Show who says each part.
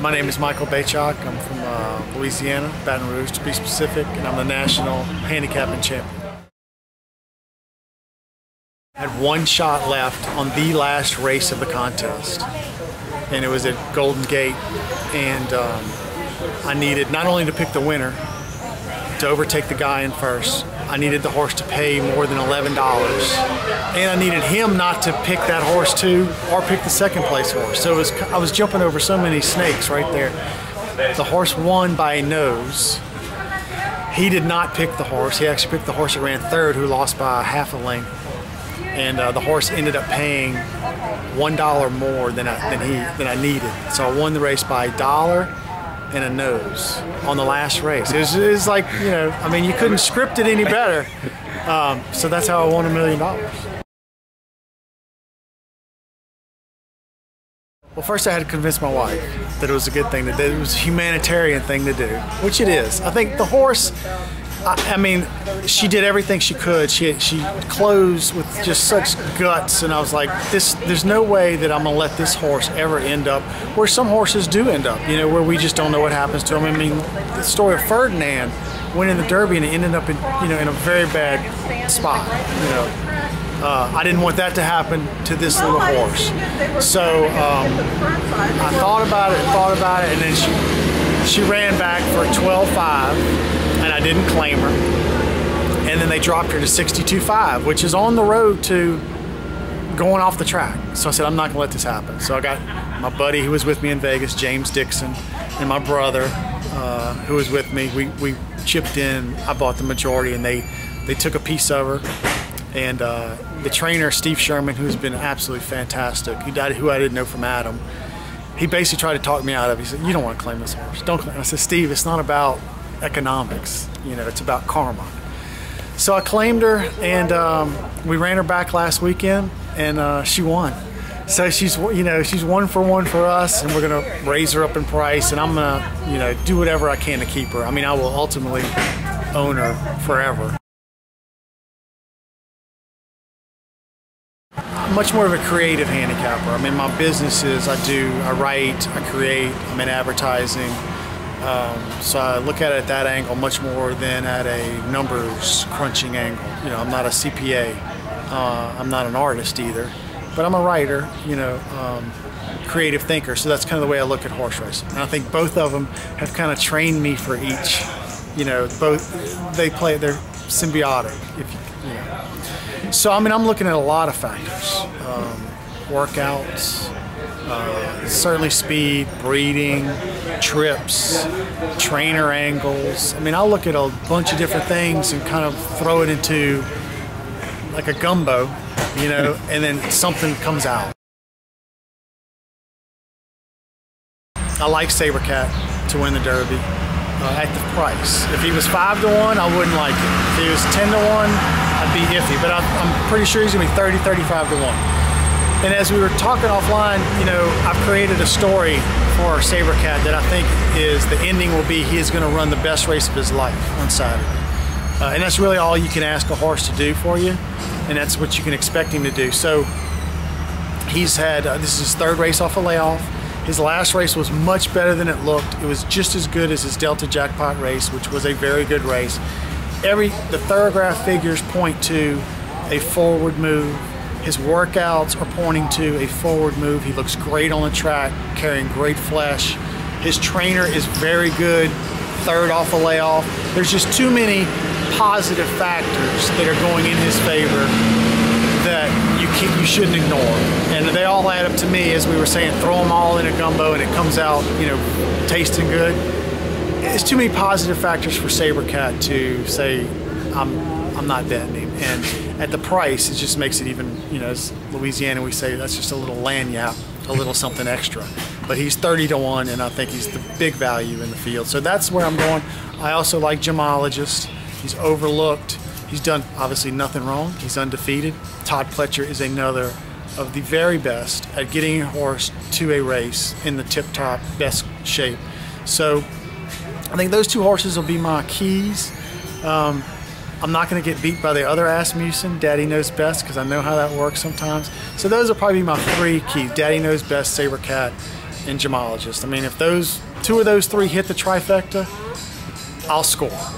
Speaker 1: My name is Michael Beychok. I'm from Louisiana, Baton Rouge to be specific, and I'm the national handicapping champion. I had one shot left on the last race of the contest, and it was at Golden Gate, and I needed not only to pick the winner, to overtake the guy in first, I needed the horse to pay more than $11, and I needed him not to pick that horse too, or pick the second place horse. So I was jumping over so many snakes right there. The horse won by a nose. He did not pick the horse. He actually picked the horse that ran third, who lost by half a length. And the horse ended up paying $1 more than I needed. So I won the race by $1 and a nose on the last race. It was like, you know, I mean, you couldn't script it any better. So that's how I won $1 million. Well, first I had to convince my wife that it was a good thing to do. It was a humanitarian thing to do, which it is. I think the horse, I mean, she did everything she could. She closed with just such guts, and I was like, there's no way that I'm gonna let this horse ever end up where some horses do end up, you know, where we just don't know what happens to them. I mean, the story of Ferdinand went in the Derby and it ended up in, you know, in a very bad spot, you know. I didn't want that to happen to this little horse. So I thought about it, and then she ran back for a 12.5, and I didn't claim her. And then they dropped her to 62.5, which is on the road to going off the track. So I said, I'm not gonna let this happen. So I got my buddy who was with me in Vegas, James Dixon, and my brother who was with me. We chipped in. I bought the majority, and they took a piece of her. And the trainer, Steve Sherman, who's been absolutely fantastic, who I didn't know from Adam, he basically tried to talk me out of it. He said, you don't want to claim this horse. Don't claim it. I said, Steve, it's not about economics. You know, it's about karma. So I claimed her, and we ran her back last weekend, and she won. So she's, you know, she's 1 for 1 for us, and we're going to raise her up in price, and I'm going to, you know, do whatever I can to keep her. I mean, I will ultimately own her forever. I'm much more of a creative handicapper. I mean, my business is I write, I create, I'm in advertising. So I look at it at that angle much more than at a numbers crunching angle. You know, I'm not a CPA. I'm not an artist either, but I'm a writer, you know, creative thinker. So that's kind of the way I look at horse racing. And I think both of them have kind of trained me for each. You know, they're symbiotic, if you know. So, I mean, I'm looking at a lot of factors. Workouts, certainly speed, breeding, trips, trainer angles. I mean, I'll look at a bunch of different things and kind of throw it into like a gumbo, you know, and then something comes out. I like Sabercat to win the Derby. At the price. If he was 5 to 1, I wouldn't like it. If he was 10 to 1, I'd be iffy. But I'm pretty sure he's gonna be 30, 35 to 1. And as we were talking offline, you know, I've created a story for Sabercat that I think is the ending will be he is gonna run the best race of his life on Saturday. And that's really all you can ask a horse to do for you, and that's what you can expect him to do. So he's had, this is his 3rd race off a layoff. His last race was much better than it looked. It was just as good as his Delta Jackpot race, which was a very good race. The Thorograph figures point to a forward move. His workouts are pointing to a forward move. He looks great on the track, carrying great flesh. His trainer is very good, 3rd off a layoff. There's just too many positive factors that are going in his favor that you shouldn't ignore. And they all add up to me, as we were saying, throw them all in a gumbo and it comes out, you know, tasting good. It's too many positive factors for Sabercat to say, I'm not betting him. And at the price, it just makes it even, you know, as Louisiana we say, that's just a little lanyap, a little something extra. But he's 30 to 1, and I think he's the big value in the field. So that's where I'm going. I also like Gemologist. He's overlooked. He's done obviously nothing wrong. He's undefeated. Todd Pletcher is another of the very best at getting a horse to a race in the tip-top best shape. So I think those 2 horses will be my keys. I'm not going to get beat by the other Asmussen. Daddy Knows Best, because I know how that works sometimes. So those will probably be my 3 keys. Daddy Knows Best, Sabercat, and gemologist. I mean, if two of those three hit the trifecta, I'll score.